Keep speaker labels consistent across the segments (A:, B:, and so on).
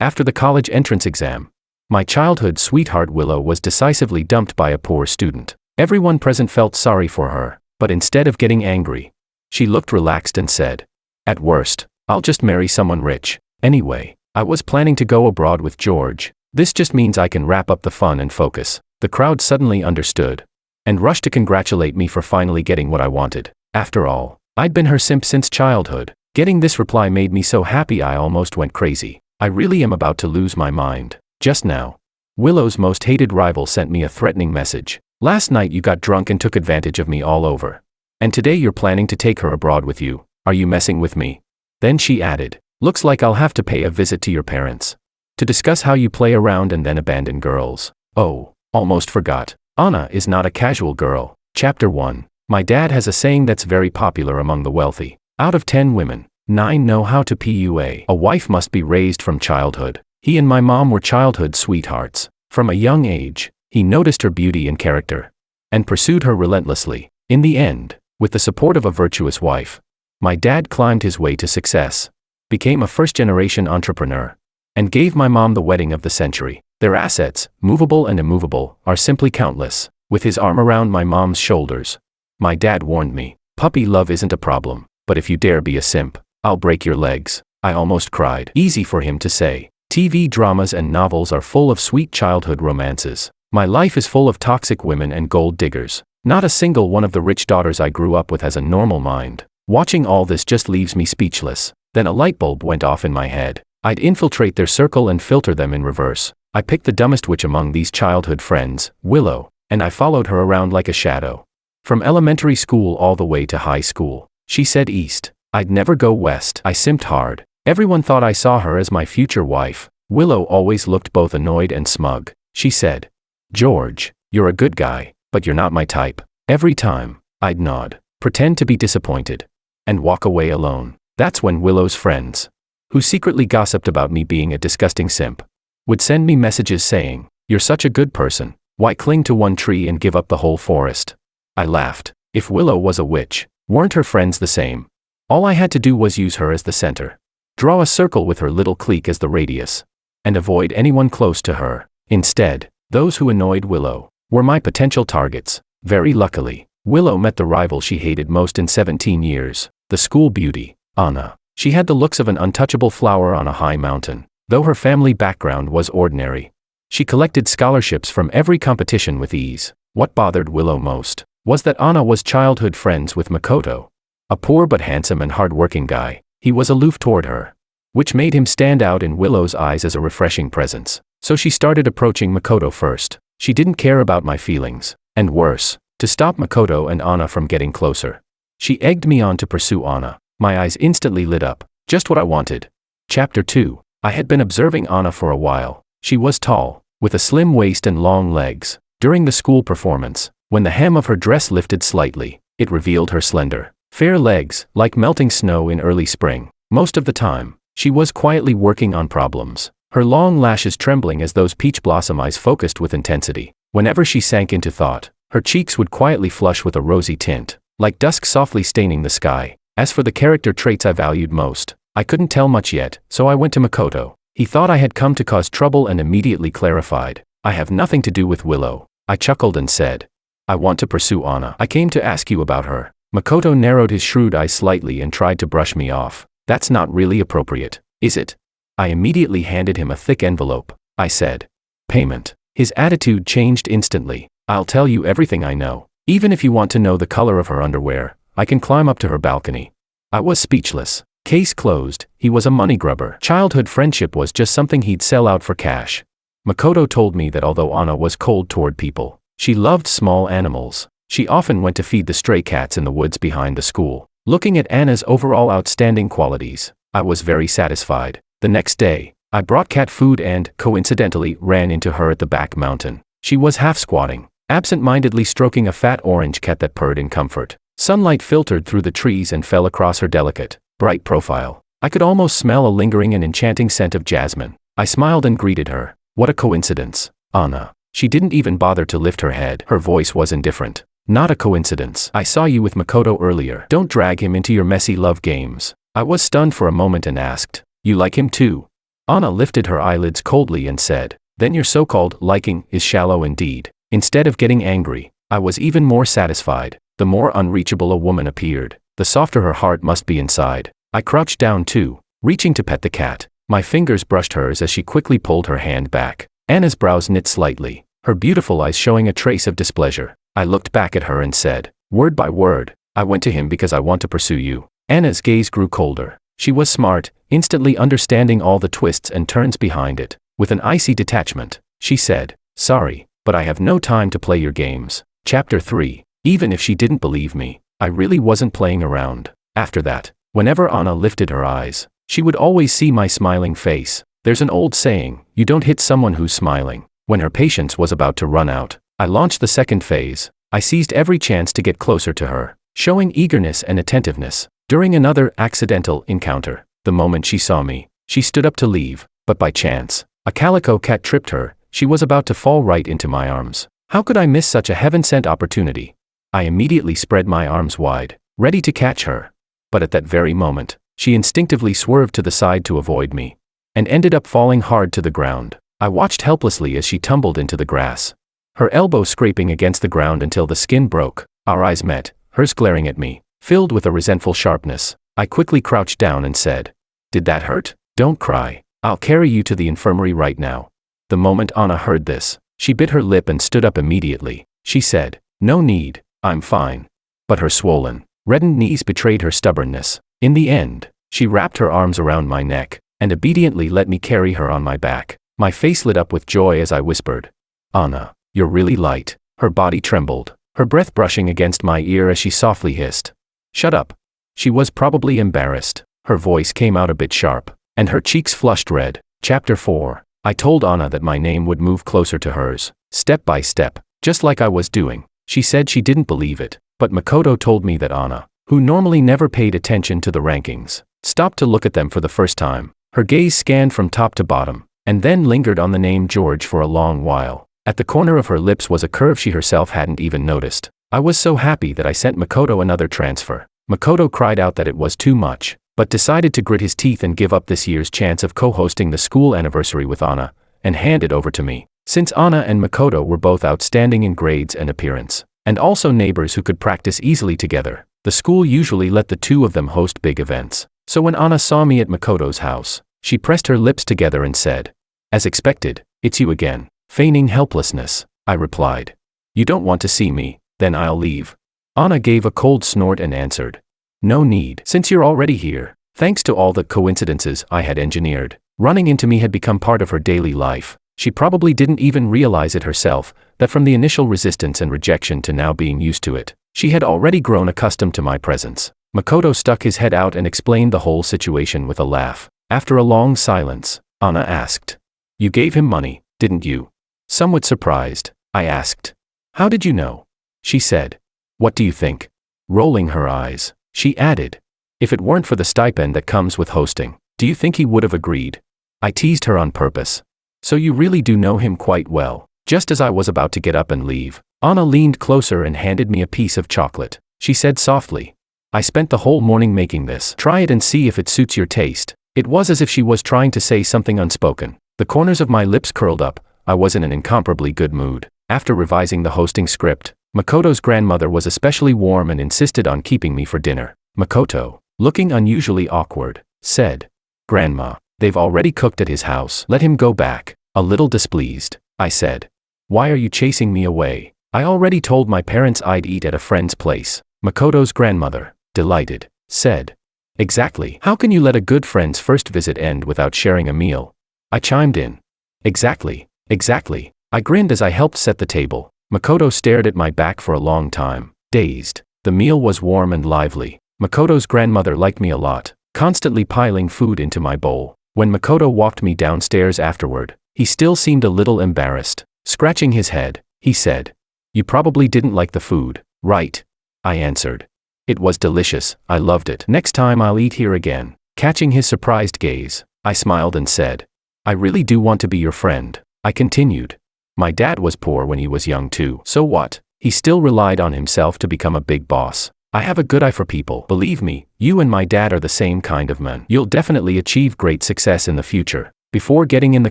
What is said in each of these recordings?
A: After the college entrance exam, my childhood sweetheart Willow was decisively dumped by a poor student. Everyone present felt sorry for her, but instead of getting angry, she looked relaxed and said, "At worst, I'll just marry someone rich. Anyway, I was planning to go abroad with George. This just means I can wrap up the fun and focus." The crowd suddenly understood and rushed to congratulate me for finally getting what I wanted. After all, I'd been her simp since childhood. Getting this reply made me so happy I almost went crazy. I really am about to lose my mind. Just now, Willow's most hated rival sent me a threatening message. "Last night you got drunk and took advantage of me all over. And today you're planning to take her abroad with you. Are you messing with me?" Then she added, "Looks like I'll have to pay a visit to your parents to discuss how you play around and then abandon girls." Oh, almost forgot. Anna is not a casual girl. Chapter 1. My dad has a saying that's very popular among the wealthy. Out of 10 women, 9 know how to PUA. A wife must be raised from childhood. He and my mom were childhood sweethearts. From a young age, he noticed her beauty and character and pursued her relentlessly. In the end, with the support of a virtuous wife, my dad climbed his way to success, became a first-generation entrepreneur, and gave my mom the wedding of the century. Their assets, movable and immovable, are simply countless. With his arm around my mom's shoulders, my dad warned me, "Puppy love isn't a problem, but if you dare be a simp, I'll break your legs." I almost cried. Easy for him to say. TV dramas and novels are full of sweet childhood romances. My life is full of toxic women and gold diggers. Not a single one of the rich daughters I grew up with has a normal mind. Watching all this just leaves me speechless. Then a light bulb went off in my head. I'd infiltrate their circle and filter them in reverse. I picked the dumbest witch among these childhood friends, Willow, and I followed her around like a shadow. From elementary school all the way to high school. She said east. I'd never go west. I simped hard. Everyone thought I saw her as my future wife. Willow always looked both annoyed and smug. She said, "George, you're a good guy, but you're not my type." Every time, I'd nod, pretend to be disappointed, and walk away alone. That's when Willow's friends, who secretly gossiped about me being a disgusting simp, would send me messages saying, "You're such a good person. Why cling to one tree and give up the whole forest?" I laughed. If Willow was a witch, weren't her friends the same? All I had to do was use her as the center, draw a circle with her little clique as the radius, and avoid anyone close to her. Instead, those who annoyed Willow were my potential targets. Very luckily, Willow met the rival she hated most in 17 years, the school beauty, Anna. She had the looks of an untouchable flower on a high mountain, though her family background was ordinary. She collected scholarships from every competition with ease. What bothered Willow most was that Anna was childhood friends with Makoto, a poor but handsome and hard-working guy. He was aloof toward her, which made him stand out in Willow's eyes as a refreshing presence. So she started approaching Makoto first. She didn't care about my feelings, and worse, to stop Makoto and Anna from getting closer, she egged me on to pursue Anna. My eyes instantly lit up. Just what I wanted. Chapter 2. I had been observing Anna for a while. She was tall, with a slim waist and long legs. During the school performance, when the hem of her dress lifted slightly, it revealed her slender, fair legs, like melting snow in early spring. Most of the time, she was quietly working on problems, her long lashes trembling as those peach blossom eyes focused with intensity. Whenever she sank into thought, her cheeks would quietly flush with a rosy tint, like dusk softly staining the sky. As for the character traits I valued most, I couldn't tell much yet, so I went to Makoto. He thought I had come to cause trouble and immediately clarified, "I have nothing to do with Willow." I chuckled and said, "I want to pursue Anna. I came to ask you about her." Makoto narrowed his shrewd eyes slightly and tried to brush me off. "That's not really appropriate, is it?" I immediately handed him a thick envelope. I said, "Payment." His attitude changed instantly. "I'll tell you everything I know. Even if you want to know the color of her underwear, I can climb up to her balcony." I was speechless. Case closed. He was a money grubber. Childhood friendship was just something he'd sell out for cash. Makoto told me that although Anna was cold toward people, she loved small animals. She often went to feed the stray cats in the woods behind the school. Looking at Anna's overall outstanding qualities, I was very satisfied. The next day, I brought cat food and, coincidentally, ran into her at the back mountain. She was half squatting, absent-mindedly stroking a fat orange cat that purred in comfort. Sunlight filtered through the trees and fell across her delicate, bright profile. I could almost smell a lingering and enchanting scent of jasmine. I smiled and greeted her. What a coincidence, Anna. She didn't even bother to lift her head. Her voice was indifferent. Not a coincidence. I saw you with Makoto earlier. Don't drag him into your messy love games. I was stunned for a moment and asked, "You like him too?" Anna lifted her eyelids coldly and said, "Then your so-called liking is shallow indeed." Instead of getting angry, I was even more satisfied. The more unreachable a woman appeared, the softer her heart must be inside. I crouched down too, reaching to pet the cat. My fingers brushed hers as she quickly pulled her hand back. Anna's brows knit slightly, her beautiful eyes showing a trace of displeasure. I looked back at her and said, word by word, "I went to him because I want to pursue you." Anna's gaze grew colder. She was smart, instantly understanding all the twists and turns behind it. With an icy detachment, she said, "Sorry, but I have no time to play your games." Chapter 3. Even if she didn't believe me, I really wasn't playing around. After that, whenever Anna lifted her eyes, she would always see my smiling face. There's an old saying, you don't hit someone who's smiling. When her patience was about to run out, I launched the second phase. I seized every chance to get closer to her, showing eagerness and attentiveness. During another accidental encounter, the moment she saw me, she stood up to leave, but by chance, a calico cat tripped her. She was about to fall right into my arms. How could I miss such a heaven-sent opportunity? I immediately spread my arms wide, ready to catch her. But at that very moment, she instinctively swerved to the side to avoid me, and ended up falling hard to the ground. I watched helplessly as she tumbled into the grass, her elbow scraping against the ground until the skin broke. Our eyes met, hers glaring at me, filled with a resentful sharpness. I quickly crouched down and said, "Did that hurt? Don't cry. I'll carry you to the infirmary right now." The moment Anna heard this, she bit her lip and stood up immediately. She said, "No need, I'm fine." But her swollen, reddened knees betrayed her stubbornness. In the end, she wrapped her arms around my neck, and obediently let me carry her on my back. My face lit up with joy as I whispered, "Anna, you're really light." Her body trembled, her breath brushing against my ear as she softly hissed, "Shut up." She was probably embarrassed. Her voice came out a bit sharp, and her cheeks flushed red. Chapter 4. I told Anna that my name would move closer to hers, step by step, just like I was doing. She said she didn't believe it, but Makoto told me that Anna, who normally never paid attention to the rankings, stopped to look at them for the first time. Her gaze scanned from top to bottom, and then lingered on the name George for a long while. At the corner of her lips was a curve she herself hadn't even noticed. I was so happy that I sent Makoto another transfer. Makoto cried out that it was too much, but decided to grit his teeth and give up this year's chance of co-hosting the school anniversary with Anna, and hand it over to me. Since Anna and Makoto were both outstanding in grades and appearance, and also neighbors who could practice easily together, the school usually let the two of them host big events. So when Anna saw me at Makoto's house, she pressed her lips together and said, "As expected, it's you again." Feigning helplessness, I replied, "You don't want to see me, then I'll leave." Anna gave a cold snort and answered, "No need, since you're already here." Thanks to all the coincidences I had engineered, running into me had become part of her daily life. She probably didn't even realize it herself, that from the initial resistance and rejection to now being used to it, she had already grown accustomed to my presence. Makoto stuck his head out and explained the whole situation with a laugh. After a long silence, Anna asked, "You gave him money, didn't you?" Somewhat surprised, I asked, "How did you know?" She said, "What do you think?" Rolling her eyes, she added, "If it weren't for the stipend that comes with hosting, do you think he would have agreed?" I teased her on purpose. "So you really do know him quite well." Just as I was about to get up and leave, Anna leaned closer and handed me a piece of chocolate. She said softly, "I spent the whole morning making this. Try it and see if it suits your taste." It was as if she was trying to say something unspoken. The corners of my lips curled up. I was in an incomparably good mood. After revising the hosting script, Makoto's grandmother was especially warm and insisted on keeping me for dinner. Makoto, looking unusually awkward, said, "Grandma, they've already cooked at his house. Let him go back." A little displeased, I said, "Why are you chasing me away? I already told my parents I'd eat at a friend's place." Makoto's grandmother, delighted, said, "Exactly. How can you let a good friend's first visit end without sharing a meal?" I chimed in, Exactly. I grinned as I helped set the table. Makoto stared at my back for a long time, dazed. The meal was warm and lively. Makoto's grandmother liked me a lot, constantly piling food into my bowl. When Makoto walked me downstairs afterward, he still seemed a little embarrassed. Scratching his head, he said, "You probably didn't like the food, right?" I answered, "It was delicious, I loved it. Next time I'll eat here again." Catching his surprised gaze, I smiled and said, "I really do want to be your friend." I continued, "My dad was poor when he was young too. So what? He still relied on himself to become a big boss. I have a good eye for people. Believe me, you and my dad are the same kind of men. You'll definitely achieve great success in the future." Before getting in the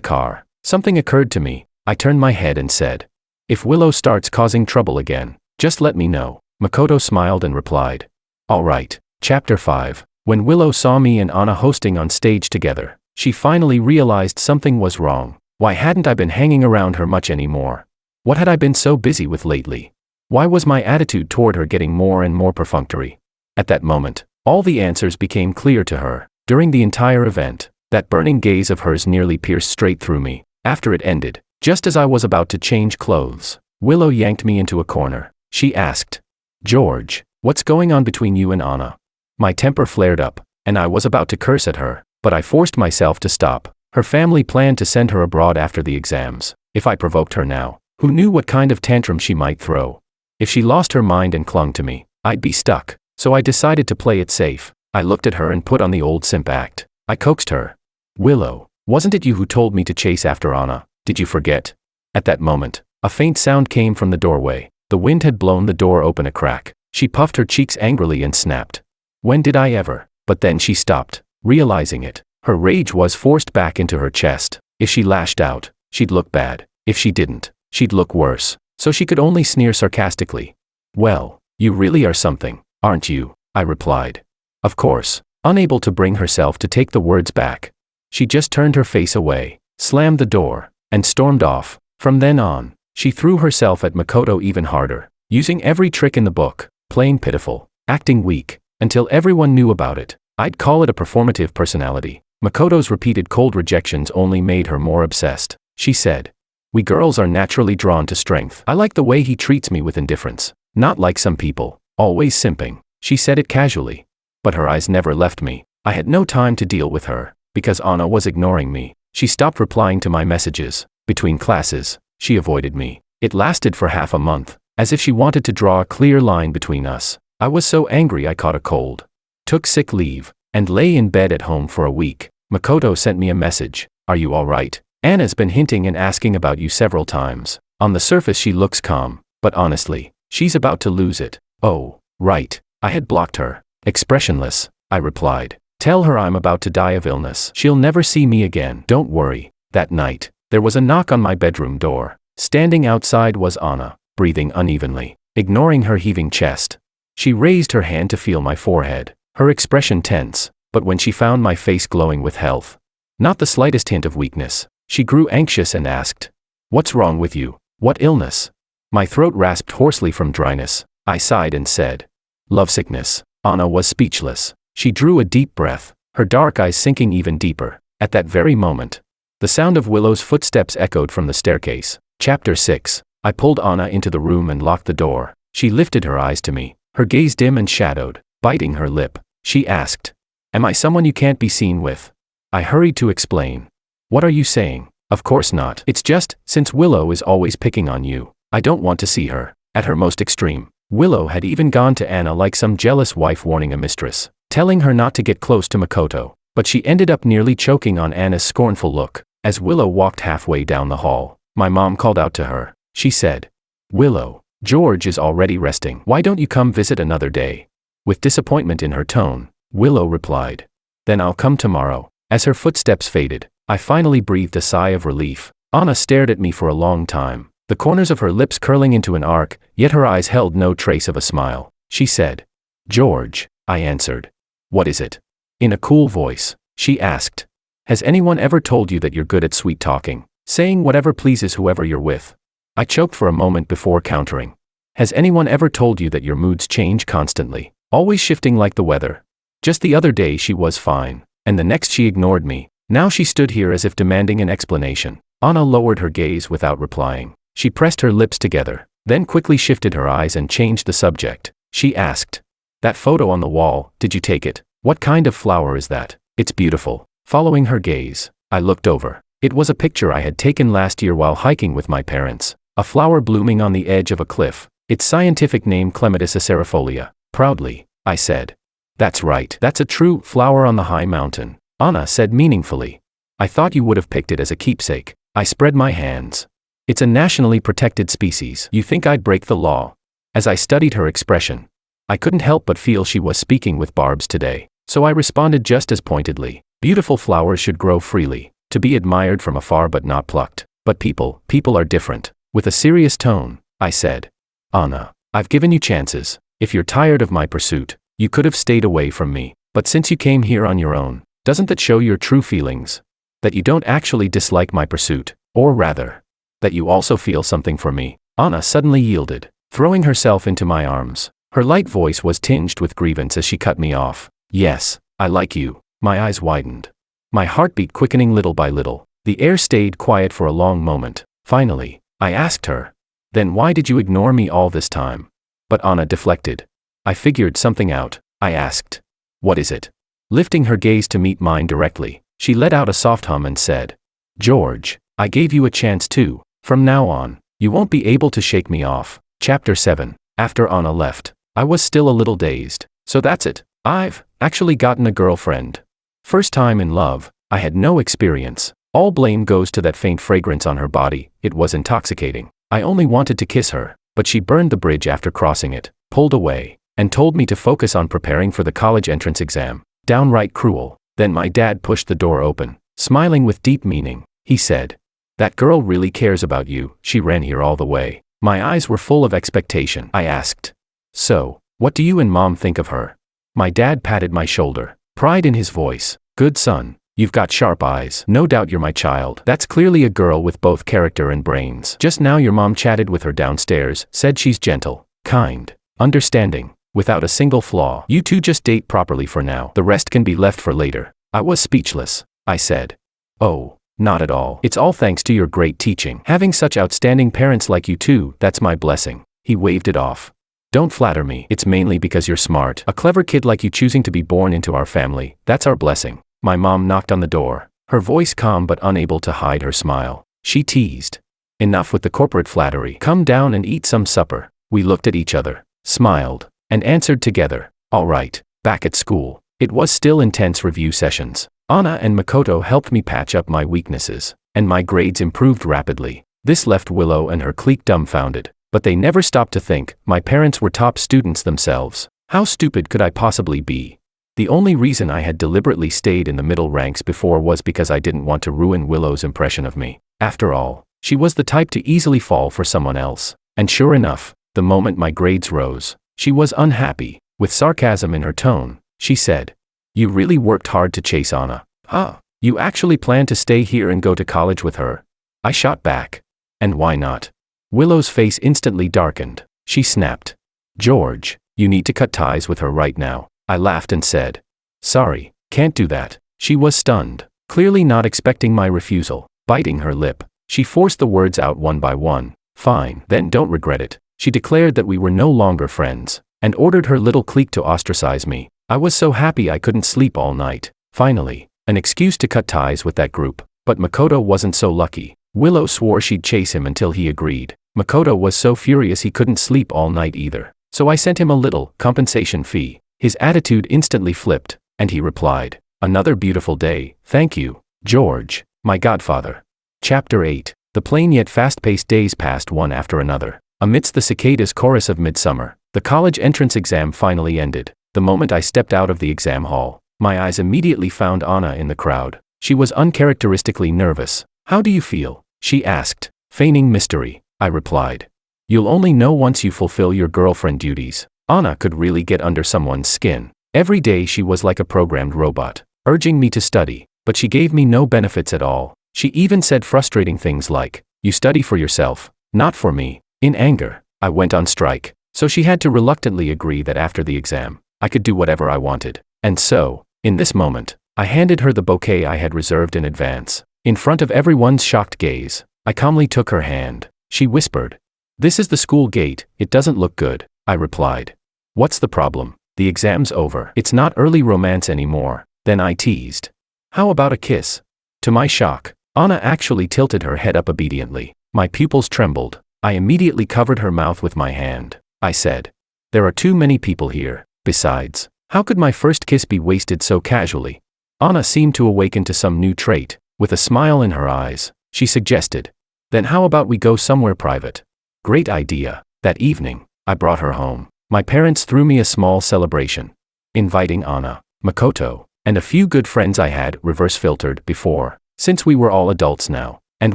A: car, something occurred to me. I turned my head and said, "If Willow starts causing trouble again, just let me know." Makoto smiled and replied, "All right." Chapter 5. When Willow saw me and Anna hosting on stage together, she finally realized something was wrong. Why hadn't I been hanging around her much anymore? What had I been so busy with lately? Why was my attitude toward her getting more and more perfunctory? At that moment, all the answers became clear to her. During the entire event, that burning gaze of hers nearly pierced straight through me. After it ended, just as I was about to change clothes, Willow yanked me into a corner. She asked, "George, what's going on between you and Anna?" My temper flared up, and I was about to curse at her, but I forced myself to stop. Her family planned to send her abroad after the exams. If I provoked her now, who knew what kind of tantrum she might throw? If she lost her mind and clung to me, I'd be stuck. So I decided to play it safe. I looked at her and put on the old simp act. I coaxed her. "Willow, wasn't it you who told me to chase after Anna? Did you forget?" At that moment, a faint sound came from the doorway. The wind had blown the door open a crack. She puffed her cheeks angrily and snapped. "When did I ever?" But then she stopped, realizing it. Her rage was forced back into her chest. If she lashed out, she'd look bad. If she didn't, she'd look worse. So she could only sneer sarcastically. "Well, you really are something, aren't you?" I replied. Of course, unable to bring herself to take the words back. She just turned her face away, slammed the door, and stormed off. From then on, she threw herself at Makoto even harder, using every trick in the book, playing pitiful, acting weak, until everyone knew about it. I'd call it a performative personality. Makoto's repeated cold rejections only made her more obsessed. She said, "We girls are naturally drawn to strength. I like the way he treats me with indifference. Not like some people, always simping." She said it casually. But her eyes never left me. I had no time to deal with her, because Anna was ignoring me. She stopped replying to my messages. Between classes, she avoided me. It lasted for half a month, as if she wanted to draw a clear line between us. I was so angry I caught a cold, took sick leave, and lay in bed at home for a week. Makoto sent me a message. "Are you all right? Anna's been hinting and asking about you several times. On the surface she looks calm, but honestly, she's about to lose it." "Oh, right." I had blocked her. Expressionless, I replied. "Tell her I'm about to die of illness. She'll never see me again. Don't worry." That night, there was a knock on my bedroom door. Standing outside was Anna, breathing unevenly, ignoring her heaving chest. She raised her hand to feel my forehead, her expression tense, but when she found my face glowing with health, not the slightest hint of weakness, she grew anxious and asked, "What's wrong with you? What illness?" My throat rasped hoarsely from dryness. I sighed and said, "Lovesickness." Anna was speechless. She drew a deep breath, her dark eyes sinking even deeper. At that very moment, the sound of Willow's footsteps echoed from the staircase. Chapter 6. I pulled Anna into the room and locked the door. She lifted her eyes to me, her gaze dim and shadowed, biting her lip. She asked, "Am I someone you can't be seen with?" I hurried to explain. "What are you saying?" "Of course not. It's just, since Willow is always picking on you, I don't want to see her." At her most extreme, Willow had even gone to Anna like some jealous wife warning a mistress, telling her not to get close to Makoto. But she ended up nearly choking on Anna's scornful look. As Willow walked halfway down the hall, my mom called out to her. She said, "Willow, George is already resting. Why don't you come visit another day?" With disappointment in her tone, Willow replied, "Then I'll come tomorrow." As her footsteps faded, I finally breathed a sigh of relief. Anna stared at me for a long time, the corners of her lips curling into an arc, yet her eyes held no trace of a smile. She said, "George," I answered. "What is it?" In a cool voice, she asked, "Has anyone ever told you that you're good at sweet talking, saying whatever pleases whoever you're with?" I choked for a moment before countering. "Has anyone ever told you that your moods change constantly, always shifting like the weather?" Just the other day she was fine, and the next she ignored me. Now she stood here as if demanding an explanation. Anna lowered her gaze without replying. She pressed her lips together, then quickly shifted her eyes and changed the subject. She asked, "That photo on the wall, did you take it? What kind of flower is that? It's beautiful." Following her gaze, I looked over. It was a picture I had taken last year while hiking with my parents. A flower blooming on the edge of a cliff. Its scientific name Clematis acerifolia. Proudly, I said. "That's right. That's a true flower on the high mountain," Anna said meaningfully. "I thought you would have picked it as a keepsake." I spread my hands. "It's a nationally protected species. You think I'd break the law?" As I studied her expression, I couldn't help but feel she was speaking with barbs today, so I responded just as pointedly. "Beautiful flowers should grow freely. To be admired from afar but not plucked. But people are different. With a serious tone, I said, Anna, I've given you chances. If you're tired of my pursuit, you could have stayed away from me. But since you came here on your own, doesn't that show your true feelings? That you don't actually dislike my pursuit, or rather, that you also feel something for me. Anna suddenly yielded, throwing herself into my arms. Her light voice was tinged with grievance as she cut me off. Yes, I like you. My eyes widened. My heartbeat quickening little by little. The air stayed quiet for a long moment. Finally, I asked her, then why did you ignore me all this time? But Anna deflected. I figured something out. I asked, what is it? Lifting her gaze to meet mine directly, she let out a soft hum and said, George, I gave you a chance too. From now on, you won't be able to shake me off. Chapter 7. After Anna left, I was still a little dazed. So that's it. I've actually gotten a girlfriend. First time in love, I had no experience. All blame goes to that faint fragrance on her body. It was intoxicating. I only wanted to kiss her, but she burned the bridge after crossing it, pulled away, and told me to focus on preparing for the college entrance exam. Downright cruel. Then my dad pushed the door open, smiling with deep meaning. He said, that girl really cares about you. She ran here all the way. My eyes were full of expectation. I asked, so, what do you and Mom think of her? My dad patted my shoulder, pride in his voice. Good son, you've got sharp eyes. No doubt you're my child. That's clearly a girl with both character and brains. Just now your mom chatted with her downstairs, said she's gentle, kind, understanding, without a single flaw. You two just date properly for now. The rest can be left for later. I was speechless. I said, oh, not at all. It's all thanks to your great teaching. Having such outstanding parents like you two, that's my blessing. He waved it off. Don't flatter me. It's mainly because you're smart. A clever kid like you choosing to be born into our family, that's our blessing. My mom knocked on the door, her voice calm but unable to hide her smile. She teased. Enough with the corporate flattery. Come down and eat some supper. We looked at each other, smiled, and answered together, all right. Back at school, it was still intense review sessions. Anna and Makoto helped me patch up my weaknesses, and my grades improved rapidly. This left Willow and her clique dumbfounded. But they never stopped to think, my parents were top students themselves. How stupid could I possibly be? The only reason I had deliberately stayed in the middle ranks before was because I didn't want to ruin Willow's impression of me. After all, she was the type to easily fall for someone else. And sure enough, the moment my grades rose, she was unhappy. With sarcasm in her tone, she said, you really worked hard to chase Anna. Huh? You actually plan to stay here and go to college with her? I shot back. And why not? Willow's face instantly darkened. She snapped. George, you need to cut ties with her right now. I laughed and said, sorry, can't do that. She was stunned, clearly not expecting my refusal. Biting her lip, she forced the words out one by one. Fine, then don't regret it. She declared that we were no longer friends, and ordered her little clique to ostracize me. I was so happy I couldn't sleep all night. Finally, an excuse to cut ties with that group. But Makoto wasn't so lucky. Willow swore she'd chase him until he agreed. Makoto was so furious he couldn't sleep all night either. So I sent him a little compensation fee. His attitude instantly flipped, and he replied, another beautiful day, thank you, George, my godfather. Chapter 8. The plain yet fast-paced days passed one after another. Amidst the cicadas' chorus of midsummer, the college entrance exam finally ended. The moment I stepped out of the exam hall, my eyes immediately found Anna in the crowd. She was uncharacteristically nervous. How do you feel? She asked, feigning mystery. I replied, you'll only know once you fulfill your girlfriend duties. Anna could really get under someone's skin. Every day she was like a programmed robot, urging me to study, but she gave me no benefits at all. She even said frustrating things like, you study for yourself, not for me. In anger, I went on strike, so she had to reluctantly agree that after the exam, I could do whatever I wanted. And so, in this moment, I handed her the bouquet I had reserved in advance. In front of everyone's shocked gaze, I calmly took her hand. She whispered, this is the school gate, it doesn't look good. I replied, what's the problem? The exam's over. It's not early romance anymore. Then I teased, how about a kiss? To my shock, Anna actually tilted her head up obediently. My pupils trembled. I immediately covered her mouth with my hand. I said, there are too many people here. Besides, how could my first kiss be wasted so casually? Anna seemed to awaken to some new trait. With a smile in her eyes, she suggested, then how about we go somewhere private? Great idea. That evening, I brought her home. My parents threw me a small celebration, inviting Anna, Makoto, and a few good friends I had reverse filtered before. Since we were all adults now, and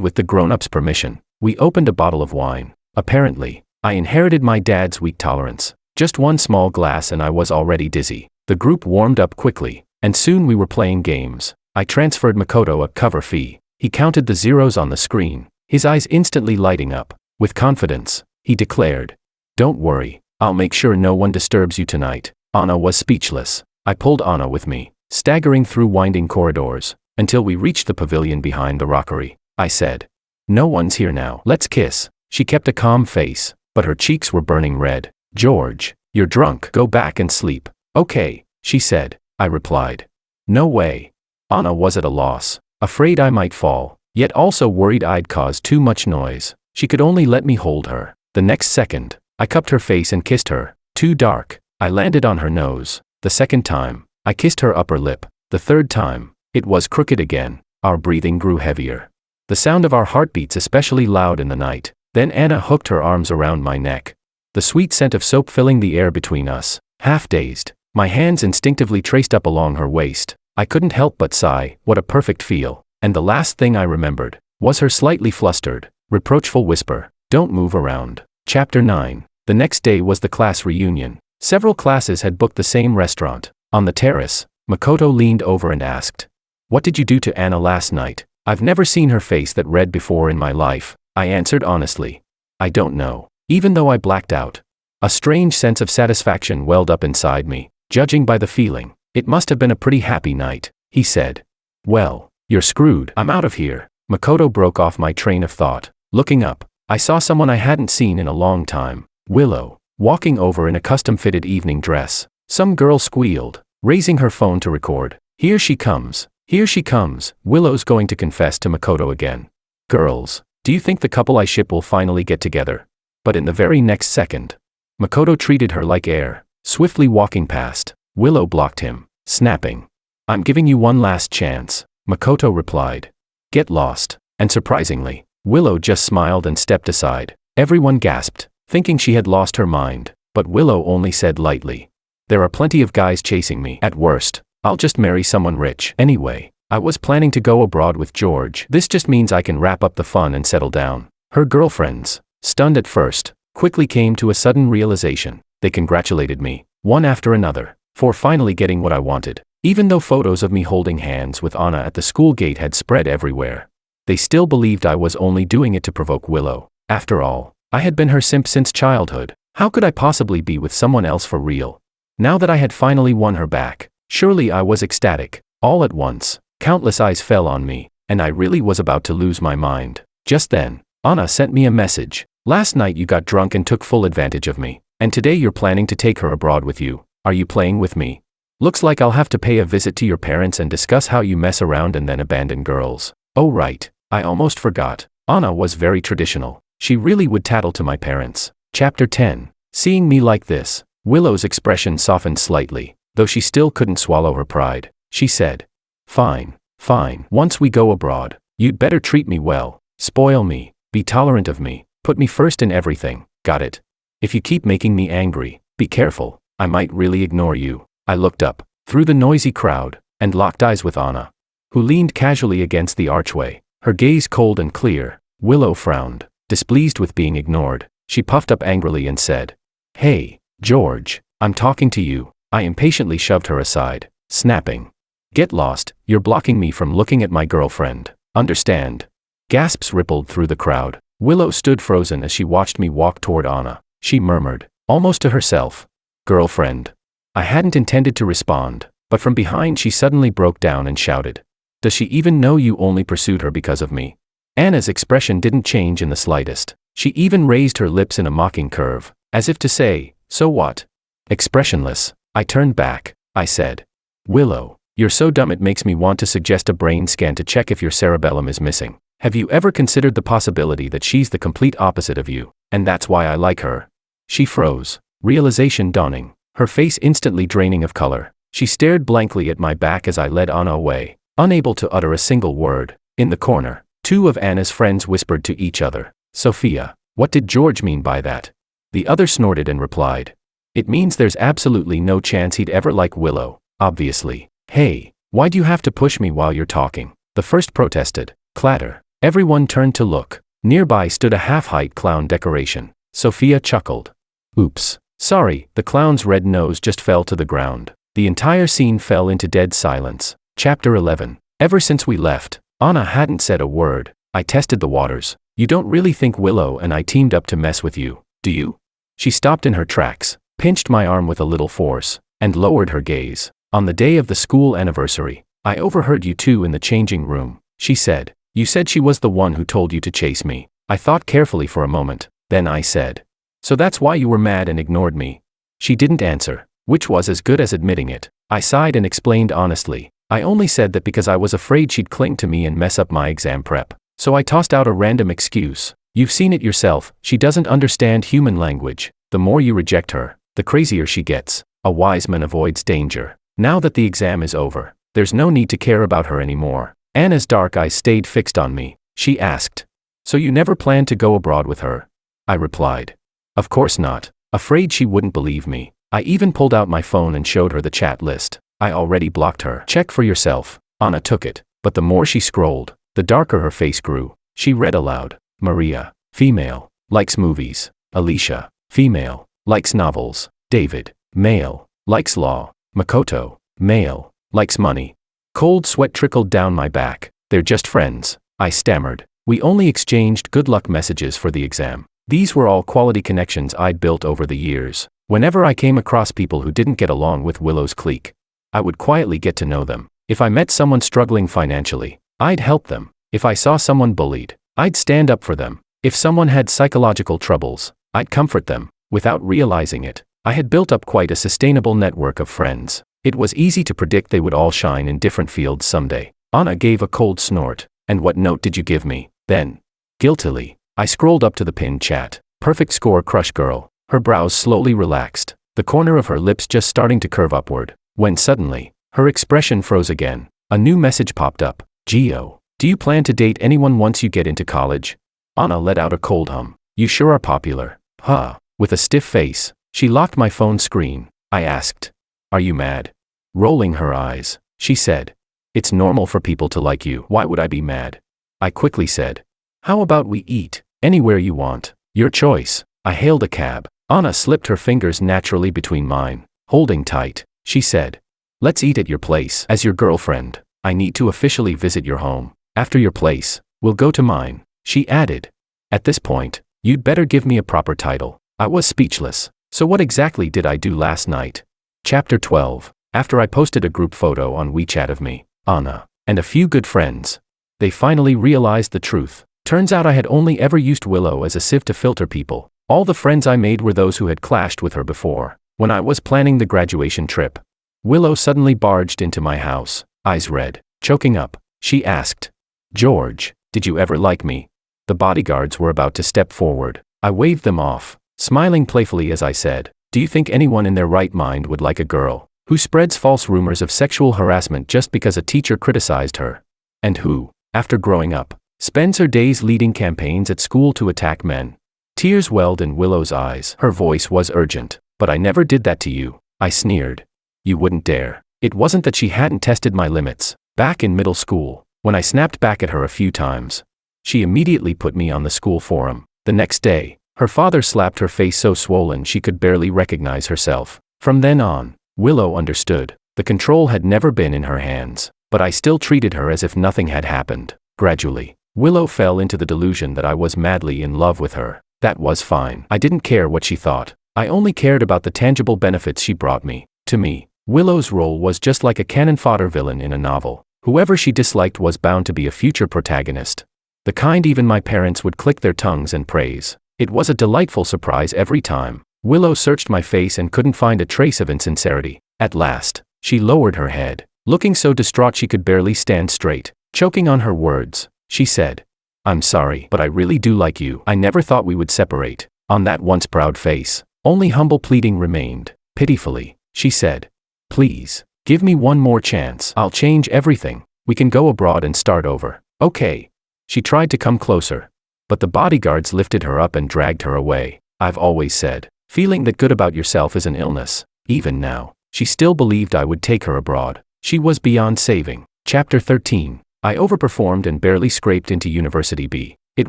A: with the grown-ups' permission, we opened a bottle of wine. Apparently, I inherited my dad's weak tolerance. Just one small glass and I was already dizzy. The group warmed up quickly, and soon we were playing games. I transferred Makoto a cover fee. He counted the zeros on the screen, his eyes instantly lighting up. With confidence, he declared, "Don't worry, I'll make sure no one disturbs you tonight." Anna was speechless. I pulled Anna with me, staggering through winding corridors, until we reached the pavilion behind the rockery. I said, "No one's here now. Let's kiss." She kept a calm face, but her cheeks were burning red. "George, you're drunk. Go back and sleep." "Okay," she said. I replied. "No way." Anna was at a loss, afraid I might fall, yet also worried I'd cause too much noise. She could only let me hold her. The next second, I cupped her face and kissed her. Too dark. I landed on her nose. The second time, I kissed her upper lip. The third time, it was crooked again. Our breathing grew heavier. The sound of our heartbeats especially loud in the night. Then Anna hooked her arms around my neck. The sweet scent of soap filling the air between us. Half dazed, my hands instinctively traced up along her waist. I couldn't help but sigh, what a perfect feel. And the last thing I remembered was her slightly flustered, reproachful whisper, "Don't move around." Chapter 9. The next day was the class reunion. Several classes had booked the same restaurant. On the terrace, Makoto leaned over and asked, "What did you do to Anna last night?" I've never seen her face that red before in my life, I answered honestly. "I don't know." Even though I blacked out, a strange sense of satisfaction welled up inside me. Judging by the feeling, it must have been a pretty happy night, he said. "Well, you're screwed. I'm out of here." Makoto broke off my train of thought. Looking up, I saw someone I hadn't seen in a long time. Willow, walking over in a custom-fitted evening dress. Some girl squealed, raising her phone to record. "Here she comes. Here she comes." Willow's going to confess to Makoto again. "Girls, do you think the couple I ship will finally get together?" But in the very next second, Makoto treated her like air, swiftly walking past. Willow blocked him, snapping, "I'm giving you one last chance." Makoto replied, "Get lost." And surprisingly, Willow just smiled and stepped aside. Everyone gasped, thinking she had lost her mind, but Willow only said lightly, "There are plenty of guys chasing me. At worst, I'll just marry someone rich. Anyway, I was planning to go abroad with George. This just means I can wrap up the fun and settle down." Her girlfriends, stunned at first, quickly came to a sudden realization. They congratulated me, one after another, for finally getting what I wanted. Even though photos of me holding hands with Anna at the school gate had spread everywhere, they still believed I was only doing it to provoke Willow. After all, I had been her simp since childhood. How could I possibly be with someone else for real? Now that I had finally won her back, surely I was ecstatic. All at once, countless eyes fell on me, and I really was about to lose my mind. Just then, Anna sent me a message. "Last night you got drunk and took full advantage of me, and today you're planning to take her abroad with you. Are you playing with me? Looks like I'll have to pay a visit to your parents and discuss how you mess around and then abandon girls." Oh right, I almost forgot. Anna was very traditional. She really would tattle to my parents. Chapter 10. Seeing me like this, Willow's expression softened slightly, though she still couldn't swallow her pride. She said, "Fine, fine. Once we go abroad, you'd better treat me well, spoil me, be tolerant of me, put me first in everything, got it? If you keep making me angry, be careful, I might really ignore you." I looked up, through the noisy crowd, and locked eyes with Anna, who leaned casually against the archway, her gaze cold and clear. Willow frowned, displeased with being ignored. She puffed up angrily and said, "Hey, George, I'm talking to you." I impatiently shoved her aside, snapping, "Get lost, you're blocking me from looking at my girlfriend. Understand?" Gasps rippled through the crowd. Willow stood frozen as she watched me walk toward Anna. She murmured, almost to herself, "Girlfriend." I hadn't intended to respond, but from behind she suddenly broke down and shouted, "Does she even know you only pursued her because of me?" Anna's expression didn't change in the slightest. She even raised her lips in a mocking curve, as if to say, "So what?" Expressionless, I turned back. I said, "Willow, you're so dumb it makes me want to suggest a brain scan to check if your cerebellum is missing. Have you ever considered the possibility that she's the complete opposite of you, and that's why I like her?" She froze, realization dawning, her face instantly draining of color. She stared blankly at my back as I led Anna away, unable to utter a single word. In the corner, two of Anna's friends whispered to each other, "Sophia, what did George mean by that?" The other snorted and replied, "It means there's absolutely no chance he'd ever like Willow, obviously." "Hey, why do you have to push me while you're talking?" The first protested. Clatter. Everyone turned to look. Nearby stood a half-height clown decoration. Sophia chuckled. Oops. Sorry, the clown's red nose just fell to the ground. The entire scene fell into dead silence. Chapter 11. Ever since we left, Anna hadn't said a word. I tested the waters. You don't really think Willow and I teamed up to mess with you, do you? She stopped in her tracks, pinched my arm with a little force, and lowered her gaze. On the day of the school anniversary, I overheard you two in the changing room, she said. You said she was the one who told you to chase me. I thought carefully for a moment, then I said. So that's why you were mad and ignored me. She didn't answer, which was as good as admitting it. I sighed and explained honestly. I only said that because I was afraid she'd cling to me and mess up my exam prep. So I tossed out a random excuse. You've seen it yourself, she doesn't understand human language. The more you reject her, the crazier she gets. A wise man avoids danger. Now that the exam is over, there's no need to care about her anymore. Anna's dark eyes stayed fixed on me. She asked. So you never planned to go abroad with her? I replied. Of course not. Afraid she wouldn't believe me. I even pulled out my phone and showed her the chat list. I already blocked her. Check for yourself. Anna took it, but the more she scrolled, the darker her face grew. She read aloud. Maria, female, likes movies. Alicia, female, likes novels. David, male, likes law. Makoto, male, likes money. Cold sweat trickled down my back. They're just friends, I stammered. We only exchanged good luck messages for the exam. These were all quality connections I'd built over the years. Whenever I came across people who didn't get along with Willow's clique, I would quietly get to know them. If I met someone struggling financially, I'd help them. If I saw someone bullied, I'd stand up for them. If someone had psychological troubles, I'd comfort them. Without realizing it, I had built up quite a sustainable network of friends. It was easy to predict they would all shine in different fields someday. Anna gave a cold snort. And what note did you give me, then? Guiltily, I scrolled up to the pinned chat. Perfect score, crush girl. Her brows slowly relaxed, the corner of her lips just starting to curve upward, when suddenly, her expression froze again. A new message popped up. Gio, do you plan to date anyone once you get into college? Anna let out a cold hum. You sure are popular. Huh. With a stiff face, she locked my phone screen. I asked. Are you mad? Rolling her eyes, she said. It's normal for people to like you. Why would I be mad? I quickly said. How about we eat? Anywhere you want. Your choice. I hailed a cab. Anna slipped her fingers naturally between mine. Holding tight, she said. Let's eat at your place. As your girlfriend, I need to officially visit your home. After your place, we'll go to mine, she added. At this point, you'd better give me a proper title. I was speechless. So what exactly did I do last night? Chapter 12. After I posted a group photo on WeChat of me, Anna, and a few good friends, they finally realized the truth. Turns out I had only ever used Willow as a sieve to filter people. All the friends I made were those who had clashed with her before. When I was planning the graduation trip, Willow suddenly barged into my house, eyes red, choking up. She asked, George, did you ever like me? The bodyguards were about to step forward. I waved them off, smiling playfully as I said, do you think anyone in their right mind would like a girl who spreads false rumors of sexual harassment just because a teacher criticized her? And who, after growing up, spends her days leading campaigns at school to attack men? Tears welled in Willow's eyes. Her voice was urgent. But I never did that to you, I sneered. You wouldn't dare. It wasn't that she hadn't tested my limits. Back in middle school, when I snapped back at her a few times, she immediately put me on the school forum. The next day, her father slapped her face so swollen she could barely recognize herself. From then on, Willow understood. The control had never been in her hands, but I still treated her as if nothing had happened. Gradually, Willow fell into the delusion that I was madly in love with her. That was fine. I didn't care what she thought. I only cared about the tangible benefits she brought me. To me, Willow's role was just like a cannon fodder villain in a novel. Whoever she disliked was bound to be a future protagonist. The kind even my parents would click their tongues and praise. It was a delightful surprise every time. Willow searched my face and couldn't find a trace of insincerity. At last, she lowered her head, looking so distraught she could barely stand straight. Choking on her words, she said, I'm sorry, but I really do like you. I never thought we would separate. On that once proud face, only humble pleading remained. Pitifully, she said, please, give me one more chance. I'll change everything. We can go abroad and start over. Okay. She tried to come closer, but the bodyguards lifted her up and dragged her away. I've always said, feeling that good about yourself is an illness. Even now, she still believed I would take her abroad. She was beyond saving. Chapter 13. I overperformed and barely scraped into University B. It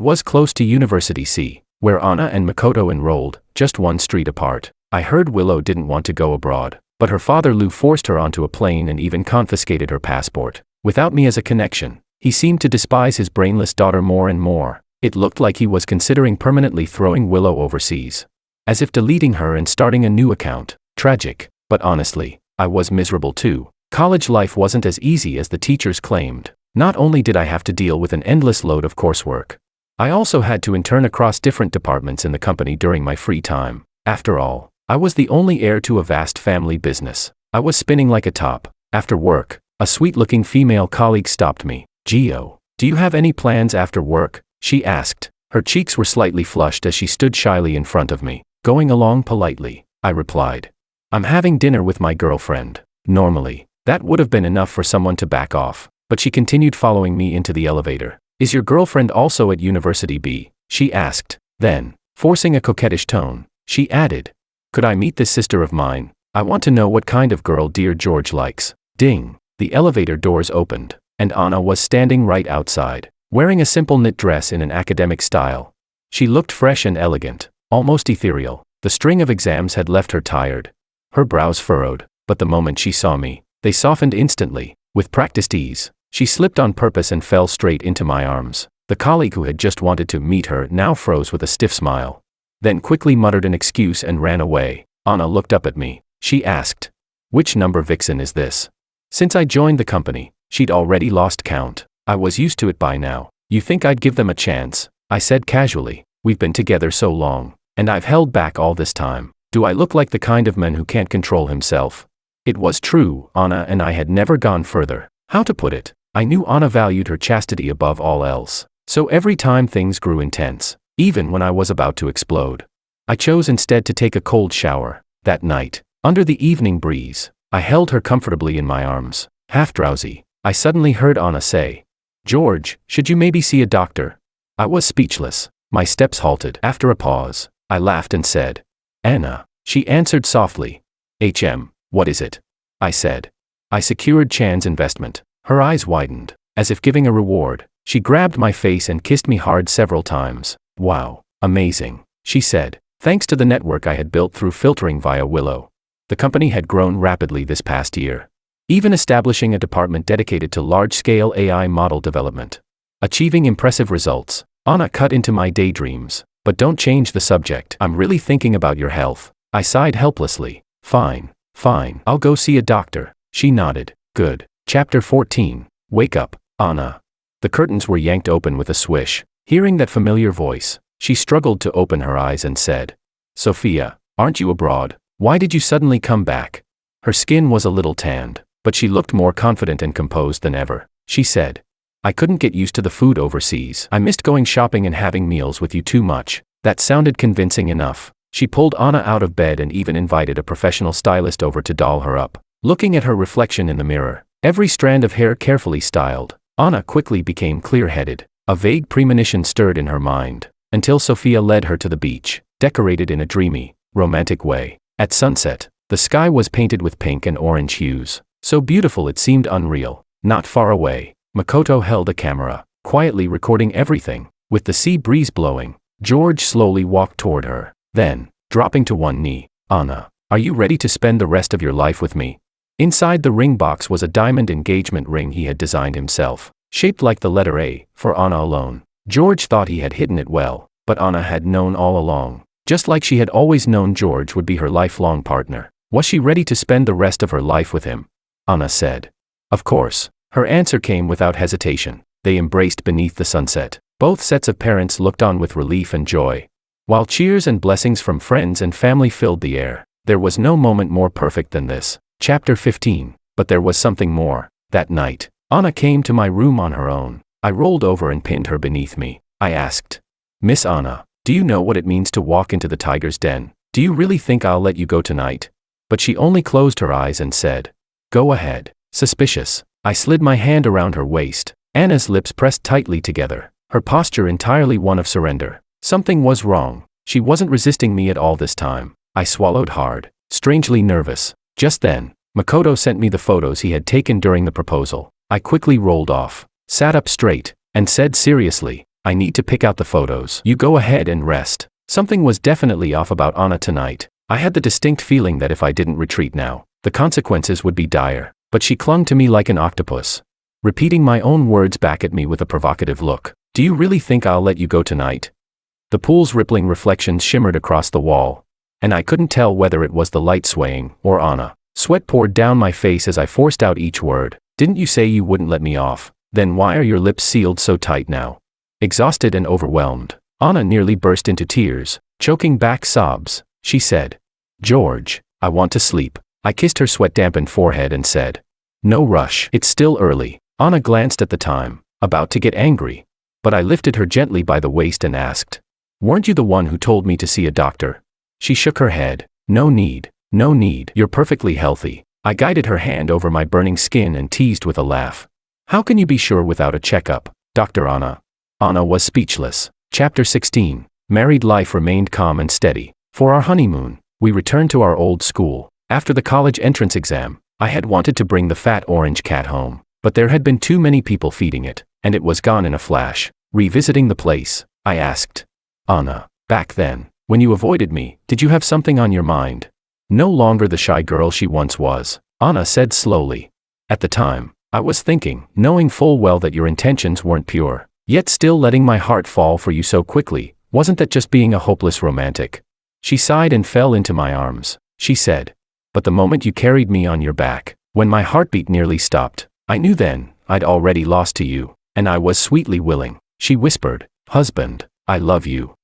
A: was close to University C, where Anna and Makoto enrolled, just one street apart. I heard Willow didn't want to go abroad, but her father Lou forced her onto a plane and even confiscated her passport. Without me as a connection, he seemed to despise his brainless daughter more and more. It looked like he was considering permanently throwing Willow overseas. As if deleting her and starting a new account. Tragic, but honestly, I was miserable too. College life wasn't as easy as the teachers claimed. Not only did I have to deal with an endless load of coursework, I also had to intern across different departments in the company during my free time. After all, I was the only heir to a vast family business. I was spinning like a top. After work, a sweet-looking female colleague stopped me. "Gio, do you have any plans after work?" she asked. Her cheeks were slightly flushed as she stood shyly in front of me. "Going along politely," I replied. "I'm having dinner with my girlfriend." Normally, that would have been enough for someone to back off, but she continued following me into the elevator. "Is your girlfriend also at University B?" she asked. Then, forcing a coquettish tone, she added, "Could I meet this sister of mine? I want to know what kind of girl dear George likes." Ding! The elevator doors opened, and Anna was standing right outside, wearing a simple knit dress in an academic style. She looked fresh and elegant, almost ethereal. The string of exams had left her tired. Her brows furrowed, but the moment she saw me, they softened instantly. With practiced ease, she slipped on purpose and fell straight into my arms. The colleague who had just wanted to meet her now froze with a stiff smile. Then quickly muttered an excuse and ran away. Anna looked up at me. She asked, "Which number vixen is this?" Since I joined the company, she'd already lost count. I was used to it by now. "You think I'd give them a chance?" I said casually. "We've been together so long, and I've held back all this time. Do I look like the kind of man who can't control himself?" It was true, Anna and I had never gone further. How to put it? I knew Anna valued her chastity above all else. So every time things grew intense, even when I was about to explode, I chose instead to take a cold shower. That night, under the evening breeze, I held her comfortably in my arms. Half drowsy, I suddenly heard Anna say, "George, should you maybe see a doctor?" I was speechless. My steps halted. After a pause, I laughed and said, "Anna." She answered softly, "What is it?" I said. "I secured Chan's investment." Her eyes widened, as if giving a reward. She grabbed my face and kissed me hard several times. "Wow, amazing," she said. Thanks to the network I had built through filtering via Willow, the company had grown rapidly this past year, even establishing a department dedicated to large-scale AI model development. Achieving impressive results. Anna cut into my daydreams. "But don't change the subject. I'm really thinking about your health." I sighed helplessly. Fine, I'll go see a doctor." She nodded. "Good." Chapter 14. Wake up, Anna. The curtains were yanked open with a swish. Hearing that familiar voice, she struggled to open her eyes and said, "Sophia, aren't you abroad? Why did you suddenly come back?" Her skin was a little tanned, but she looked more confident and composed than ever. She said, "I couldn't get used to the food overseas. I missed going shopping and having meals with you too much." That sounded convincing enough. She pulled Anna out of bed and even invited a professional stylist over to doll her up. Looking at her reflection in the mirror, every strand of hair carefully styled, Anna quickly became clear-headed. A vague premonition stirred in her mind, until Sophia led her to the beach, decorated in a dreamy, romantic way. At sunset, the sky was painted with pink and orange hues, so beautiful it seemed unreal. Not far away, Makoto held a camera, quietly recording everything. With the sea breeze blowing, George slowly walked toward her. Then, dropping to one knee, "Anna, are you ready to spend the rest of your life with me?" Inside the ring box was a diamond engagement ring he had designed himself, shaped like the letter A, for Anna alone. George thought he had hidden it well, but Anna had known all along. Just like she had always known George would be her lifelong partner. Was she ready to spend the rest of her life with him? Anna said. Of course. Her answer came without hesitation. They embraced beneath the sunset. Both sets of parents looked on with relief and joy, while cheers and blessings from friends and family filled the air. There was no moment more perfect than this. Chapter 15. But there was something more. That night, Anna came to my room on her own. I rolled over and pinned her beneath me. I asked, "Miss Anna, do you know what it means to walk into the tiger's den? Do you really think I'll let you go tonight?" But she only closed her eyes and said, "Go ahead." Suspicious. I slid my hand around her waist. Anna's lips pressed tightly together, her posture entirely one of surrender. Something was wrong. She wasn't resisting me at all this time. I swallowed hard, strangely nervous. Just then, Makoto sent me the photos he had taken during the proposal. I quickly rolled off. sat up straight, and said seriously, I need to pick out the photos. You go ahead and rest. Something was definitely off about Anna tonight. I had the distinct feeling that if I didn't retreat now, the consequences would be dire, but she clung to me like an octopus, repeating my own words back at me with a provocative look. Do you really think I'll let you go tonight? The pool's rippling reflections shimmered across the wall, and I couldn't tell whether it was the light swaying or Anna. Sweat poured down my face as I forced out each word. Didn't you say you wouldn't let me off? Then why are your lips sealed so tight now? Exhausted and overwhelmed, Anna nearly burst into tears, choking back sobs. She said, George, I want to sleep. I kissed her sweat-dampened forehead and said, no rush. It's still early. Anna glanced at the time, about to get angry, but I lifted her gently by the waist and asked, weren't you the one who told me to see a doctor? She shook her head. No need. No need. You're perfectly healthy. I guided her hand over my burning skin and teased with a laugh. How can you be sure without a checkup, Dr. Anna? Anna was speechless. Chapter 16. Married life remained calm and steady. For our honeymoon, we returned to our old school. After the college entrance exam, I had wanted to bring the fat orange cat home, but there had been too many people feeding it, and it was gone in a flash. Revisiting the place, I asked, Anna, back then, when you avoided me, did you have something on your mind? No longer the shy girl she once was, Anna said slowly. At the time, I was thinking, knowing full well that your intentions weren't pure, yet still letting my heart fall for you so quickly, wasn't that just being a hopeless romantic? She sighed and fell into my arms. She said, but the moment you carried me on your back, when my heartbeat nearly stopped, I knew then, I'd already lost to you, and I was sweetly willing. She whispered, husband, I love you.